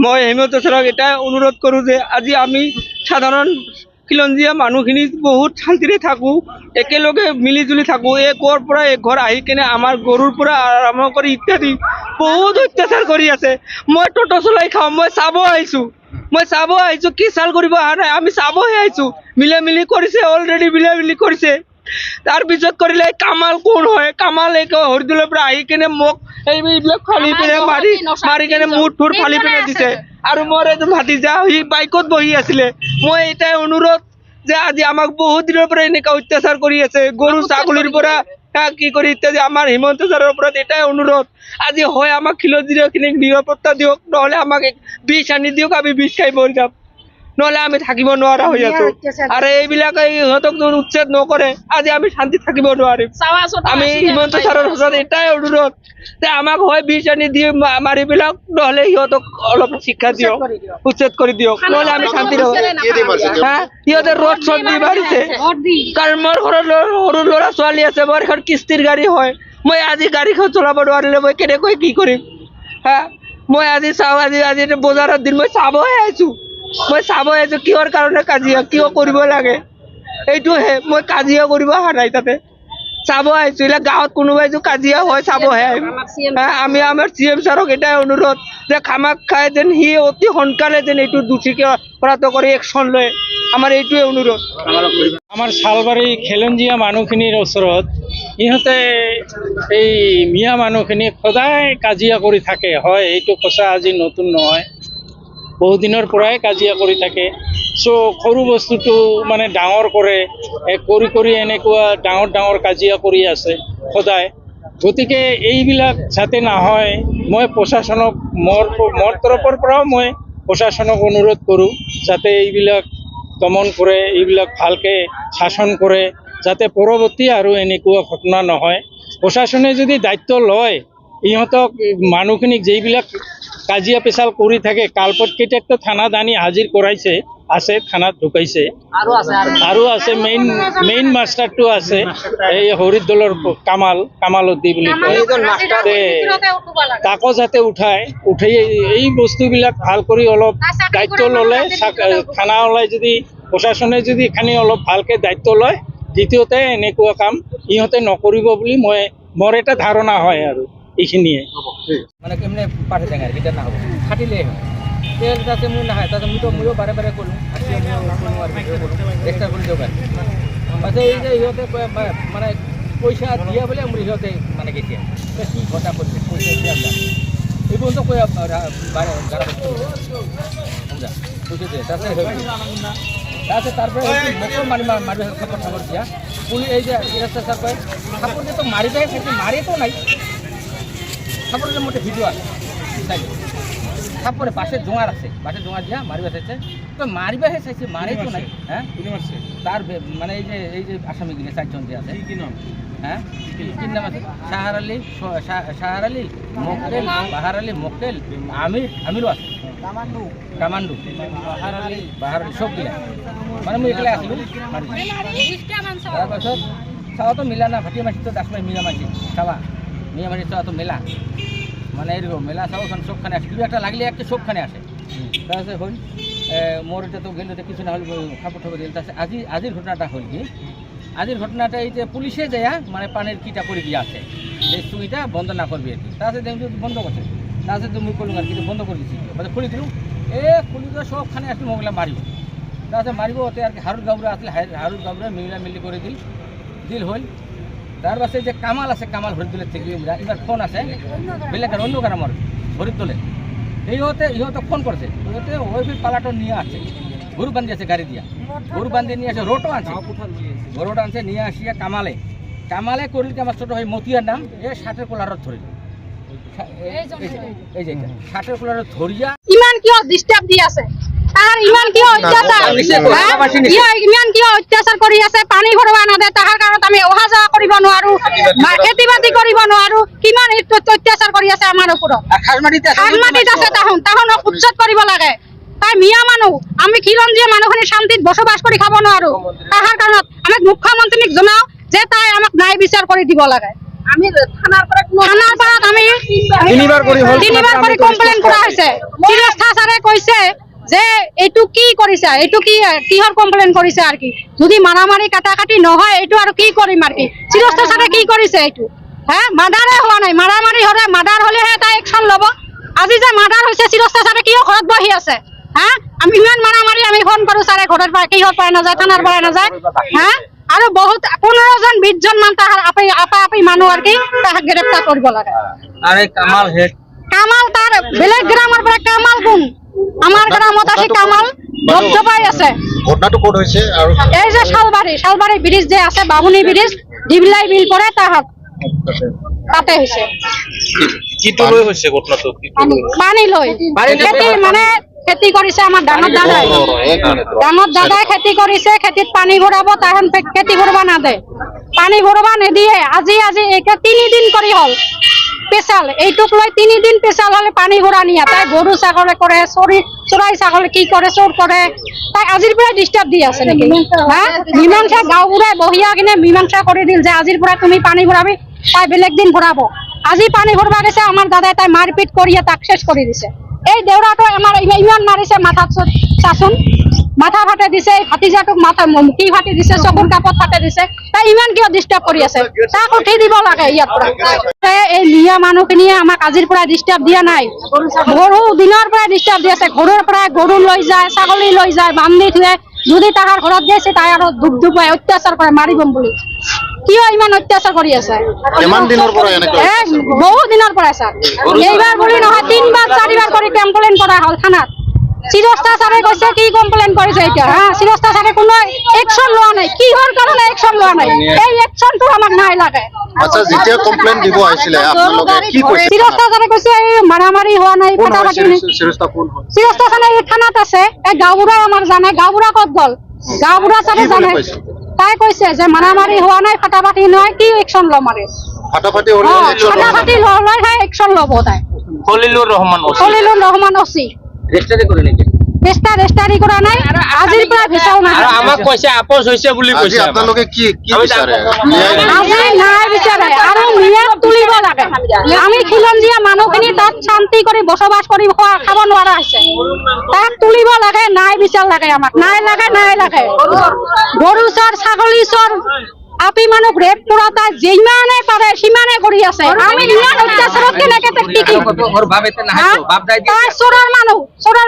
মই হেমন্ত ছাৰক এটাই অনুৰোধ কৰোঁ যে আজি আমি সাধাৰণ খিলঞ্জীয়া মানুহখিনি বহুত শান্তিৰে থাকোঁ, একেলগে মিলিজুলি থাকোঁ। একৰ পৰা এঘৰ আহি কেনে আমাৰ গৰুৰ পৰা আৰম্ভ কৰি ইত্যাদি বহুত অত্যাচাৰ কৰি আছে। মই টোটো চলাই খাওঁ, মই চাব আহিছোঁ, কি চাল কৰিব অহা নাই, আমি চাবহে আহিছোঁ। মিলি কৰিছে, অলৰেডি মিলি কৰিছে। তাৰপিছত কৰিলে কামাল কোন হয়, কামাল হৰিদুলৰ পৰা আহি কেনে মোক এইবিলাক ফালি পিনে মাৰি কেনে মূৰ থুৰ ফালি পিনে দিছে। আৰু মোৰ এজন ভাতিজা সি বাইকত বহি আছিলে। মই এটাই অনুৰোধ যে আজি আমাক বহুত দিনৰ পৰা এনেকুৱা অত্যাচাৰ কৰি আছে, গৰু ছাগলীৰ পৰা কি কৰি ইত্যাদি। আমাৰ হিমন্ত ছাৰৰ ওপৰত এটাই অনুৰোধ, আজি হয় আমাক খিলঞ্জীয়াখিনিক নিৰাপত্তা দিয়ক, নহ'লে আমাক বিষ আনি দিয়ক, আমি বিষ খাই মৰি যাম, নহ'লে আমি থাকিব নোৱাৰা হৈ আছো। আৰু এইবিলাকে ইহঁতক উচ্ছেদ নকৰে, আজি আমি শান্তি থাকিব নোৱাৰিম। আমি হিমন্ত ছাৰৰ ওচৰত এটাই অনুৰোধ যে আমাক হয় বিষ আনি দি মাৰি বিলাক, নহ'লে সিহঁতক অলপ শিক্ষা দিয়ক, উচ্ছেদ কৰি দিয়ক, নহ'লে আমি শান্তি সিহঁতে ৰ'দ চদ দি মাৰিছে। কাৰণ মোৰ ঘৰত সৰু ল'ৰা ছোৱালী আছে, মোৰ এখন কিস্তিৰ গাড়ী হয়, মই আজি গাড়ীখন চলাব নোৱাৰিলে মই কেনেকৈ কি কৰিম। মই আজি চাওঁ, আজি বজাৰত দিন মই চাবহে আহিছোঁ, কিহৰ কাৰণে কাজিয়া, কিয় কৰিব লাগে, এইটোহে। মই কাজিয়া কৰিব অহা নাই, তাতে চাব আহিছোঁ। এইবিলাক গাঁৱত কোনোবাই কাজিয়া হয় চাবহে আহিম। আমি আমাৰ CM ছাৰক এটাই অনুৰোধ যে খামাক খাই যেন সি অতি সোনকালে যেন এইটো দোষীকে কৰাটো কৰি একশ্যন লয়, আমাৰ এইটোৱে অনুৰোধ। আমাৰ শালবাৰী খিলঞ্জীয়া মানুহখিনিৰ ওচৰত ইহঁতে এই মিয়া মানুহখিনিক সদায় কাজিয়া কৰি থাকে। হয়, এইটো সঁচা, আজি নতুন নহয়, বহুদিনৰ পৰাই কাজিয়া কৰি থাকে। সৰু বস্তুটো মানে ডাঙৰ কৰে, কৰি এনেকুৱা ডাঙৰ কাজিয়া কৰি আছে সদায়। গতিকে এইবিলাক যাতে নহয়, মই প্ৰশাসনক মোৰ তৰফৰ পৰাও মই প্ৰশাসনক অনুৰোধ কৰোঁ যাতে এইবিলাক দমন কৰে, এইবিলাক ভালকৈ শাসন কৰে, যাতে পৰৱৰ্তী আৰু এনেকুৱা ঘটনা নহয়। প্ৰশাসনে যদি দায়িত্ব লয়, ইহঁতক মানুহখিনিক যিবিলাক কাজিয়া পেচাল কৰি থাকে, কালপটকেইটাকতো থানাত আনি হাজিৰ কৰাইছে, থানাত ঢুকাইছে, আৰু আছে মেইন মাষ্টাৰটো আছে, এই হৰিদলৰ কামালদ্দি বুলি কয়, তাকো যাতে উঠাই এই বস্তুবিলাক ভাল কৰি অলপ দায়িত্ব ল'লে, থানা ওলাই যদি প্ৰশাসনে যদি এখানি অলপ ভালকৈ দায়িত্ব লয়, দ্বিতীয়তে এনেকুৱা কাম ইহঁতে নকৰিব বুলি মোৰ এটা ধাৰণা হয়। আৰু এইখিনিয়ে মানে কেমনে পাঠে টেঙাৰ কেতিয়া নহ'ব, খাটিলেই হয়। তেল তাতে মোৰ নাহে, তাতে ময়ো বাৰে ক'লোঁ, এক্সট্ৰা কৰি দিয়ক। পাছে এই যে সিহঁতে মানে পইচা দিয়া বোলে মোৰ সিহঁতে মানে কেতিয়া কি ঘটা কৰিছে, পইচা দিয়া এই পর্যন্ত কই পয়সা দিয়ে তাতে তারপরে মারবে ঠাকুর দিয়া পুলিশ এই যে স্যার কয় ঠাকুর যে তো মারিবে মারে তো নাই ঠাকুরের মধ্যে ভিডিও আছে তারপরে বাসের জোয়ার আছে, বাসের জোয়ার দিয়া মারিবা চাইছে, তো মারিবা চাইছে মারে তো নাই। হ্যাঁ তার মানে এই যে আসামিগুলি 4 জন যে আছে হ্যাঁ কি নাম আছে, শাহর আলী মক্কেল, বাহার আলী মক্কেল, আমিরও আছে, কামান্ডু বাহার আলী সব গিলা মানে মই একলাই আছিলো। তাৰপাছত চাওয়া তো মিলা না, ভাটিয়া মাছি তো দাসমাই মিলা মাছি চাওয়া মিয়া মাছি চাওয়া তো মেলা মানে এরকম মেলা চাওখান সবখানে আসে, কিছু একটা লাগলে একটা সবখানে আসে। তাৰপাছত হল মোৰ এটা তো গেল কিছু না হল খাপড় ঠাকুৰ দিল। তাৰপাছত আজির ঘটনাটা হল কি, আজির ঘটনাটা এই যে পুলিশে যায় মানে পানির কিটা করে দিয়ে আছে যে সুইটা বন্ধ না করবি আর কি, তাছাড়া বন্ধ করছে, তাছাড়া মুই করলুম আর কি বন্ধ করে দিচ্ছি, খুলি দিলুম খুলি দিয়ে সবখানে আসলে মোগলা মারিব, তাছাড়া মারিব ওতে আর কি হারুদ গাবরা আসলে হারুদ গাবরা মিলি করে দিল হল। তার পাশে যে কামাল আছে, কামাল হরিদুলের থেকে এবার ফোন আছে বেলেকার অন্য কারামর হরিদুলের, ইহতে ফোন করছে, ইহতে ওই পালাটো নিয়ে আছে, গরু বান্ধি আছে গাড়ি দিয়া, গরু বান্ধি নিয়ে আসে, রোটো আনছে নিয়ে আসিয়া কামালে করলি আমার ছোট ভাই মতিয়ার নাম ষাটের কোলারত ধরিল, এই যে ষাটের কোলারত ধরিয়া ইমান কিয় ডিস্টার্ব দি আছে, তাহার ইমান কিয় অত্যাচার কৰি আছে, পানী ভৰবা নাদে, তাহাৰ কাৰণে আমি অহা যাওয়া কৰিব নোৱাৰো, খেতি বাতি কৰিব নোৱাৰো, কিমান অত্যাচাৰ কৰি আছে আমাৰ ওপৰত। খাজমাটিত আছে তাহনক উচ্ছেদ কৰিব লাগে, তাই মিয়া মানুহ, আমি খিলঞ্জীয়া মানুহখিনি শান্তিত বসবাস কৰি খাব নোৱাৰো, তাহাৰ কাৰণে আমাক মুখ্যমন্ত্ৰীক জনাও যে তাই আমাক ন্যায় বিচাৰ কৰি দিব লাগে। থানাৰ পৰা আমি তিনিবাৰ কৰি কমপ্লেইন কৰা হৈছে। চিৰস্থা ছাৰে কৈছে যে এইটো কি কৰিছে, এইটো কি কিহৰ কমপ্লেইন কৰিছে আৰু কি, যদি মাৰামাৰি কাটাকাটি নহয় এইটো আৰু কি কৰিম আৰু কি। চিৰস্থা ছাৰে কি কৰিছে এইটো, মাৰ্ডাৰে হোৱা নাই, মাৰামাৰি হ'লে মাৰ্ডাৰ হ'লেহে এটা একশ্যন ল'ব। আজি যে মাৰ্ডাৰ হৈছে চিৰস্থা ছাৰে কিয় ঘৰত বহি আছে? আমি ইমান মাৰামাৰি আমি ফোন কৰো, ছাৰে ঘৰৰ পৰা কিহৰ পৰা নাযায়, থানাৰ পৰা নাযায়। আৰু বহুত 15জন 20জন মান তাহাৰ আপা মানুহ আৰু কি তাহাক গ্ৰেপ্তাৰ কৰিব লাগে। কামাল তাৰ বেলেগ গ্ৰামৰ পৰা কামাল কোন, আমাৰ গ্ৰামত আছে কামাল ধপধপাই আছে। ঘটনাটো ক'ত হৈছে? আৰু এই যে শালবাৰী ব্ৰিজ যে আছে, বামুণী ব্ৰিজ, ডিবলাই বিল পৰে তাহাত তাতে হৈছে। কিটো লৈ হৈছে ঘটনাটো? পানী লৈ খেতি মানে খেতি কৰিছে আমাৰ ডাঙৰ দাদাই খেতি কৰিছে, খেতিত পানী ভৰাব, তাহান খেতি কৰিব নাদে, পানী ভৰাব নিদিয়ে। আজি 3 দিন কৰি হ'ল পেচাল, এইটোক লৈ 3 দিন পেচাল হলে পানী ভৰা নিয়া। তাই গৰু ছাগলী কৰে, চৰাই ছাগলী কি কৰে, চোৰ কৰে। তাই আজিৰ পৰা ডিষ্টাৰ্ব দি আছে নেকি? মীমাংসা গাঁওবুঢ়াই বহিয়া কিনে মীমাংসা কৰি দিল যে আজিৰ পৰা তুমি পানী ভৰাবি, তাই বেলেগ দিন ভৰাব। আজি পানী ভৰবা গৈছে, আমাৰ দাদাই তাই মাৰপিট কৰিয়ে তাক শেষ কৰি দিছে। এই দেউৰাটো আমাৰ ইমান মাৰিছে, মাথাত চাচোন মাথা ফাটে দিছে, ভাতিজাটোক মাথা মুখি ফাটি দিছে, চকুৰ কাপত ফাটে দিছে। তাই ইমান কিয় ডিষ্টাৰ্ব কৰি আছে? তাক উঠি দিব লাগে ইয়াৰ পৰা। এই মিয়া মানুহখিনিয়ে আমাক আজিৰ পৰা ডিষ্টাৰ্ব দিয়া নাই, গৰু দিনৰ পৰা ডিষ্টাৰ্ব দি আছে। ঘৰৰ পৰা গৰু লৈ যায়, ছাগলী লৈ যায়, বান্ধি থুৱে। যদি তাহাৰ ঘৰত গৈছে তাই আৰু দুবাই অত্যাচাৰ কৰে, মাৰিবম বুলি। কিয় ইমান অত্যাচাৰ কৰি আছে? কিমান দিনৰ পৰা এনেকৈ? বহু দিনৰ পৰা ছাৰ, এইবাৰ বুলি নহয় 3বাৰ 4বাৰ কৰি কমপ্লেইন কৰা হ'ল থানাত। চিৰস্থা ছাৰে কৈছে কি কমপ্লেইন কৰিছে এতিয়া। চিৰস্থা ছাৰে কোনো একশ্যন লোৱা নাই, কিহৰ কাৰণে একশ্যন লোৱা নাই? এই একশ্যনটো আমাক নাই লাগে। আচ্ছা, যেতিয়া কমপ্লেইন দিব আহিছিলে আপোনালোকে কি কৈছে? চিৰস্থা ছাৰে কৈছে এই মাৰামাৰি হোৱা নাই, ফাটাফাটি নাই। চিৰস্থা কোন হয়? চিৰস্থা ছাৰে এই থানাত আছে, এই গাঁওবুঢ়াই আমাৰ জানে। গাঁওবুঢ়া ক'ত গ'ল? গাঁওবুঢ়া ছাৰে জানে। তাই কৈছে যে মাৰামাৰি হোৱা নাই, ফাটাফাটি নহয়, কি একশ্যন ল'ম আৰু? ফাটাফাটি হ'লে একশ্যন ল'ব। ফাটাফাটি হ'লেহে একশ্যন ল'ব তাই। খলিলুৰ ৰহমান ওচি ৰেজিষ্টাৰি কৰা নাই, আজিৰ পৰা ভিচাও নাই। আমাক কৈছে আপোচ হৈছে বুলি আজি কৈছে। আপোনালোকে কি বিচাৰে? আজি নাই বিচাৰে আৰু নিয়াত তুলিব লাগে। আমি খিলঞ্জীয়া মানুহখিনি তাত শান্তি কৰি বসবাস কৰি খাব নোৱাৰা হৈছে, তাক তুলিব লাগে। নাই বিচাৰ লাগে আমাক, নাই লাগে। গৰু চোৰ, ছাগলী চোৰ, আপি মানুহ ৰেপ কৰা তাই যিমানে পাৰে সিমানে কৰি আছে। আমি ইমান অত্যাচাৰত কেনেকে টিকিম? তাই চোৰৰ মানুহ, চোৰৰ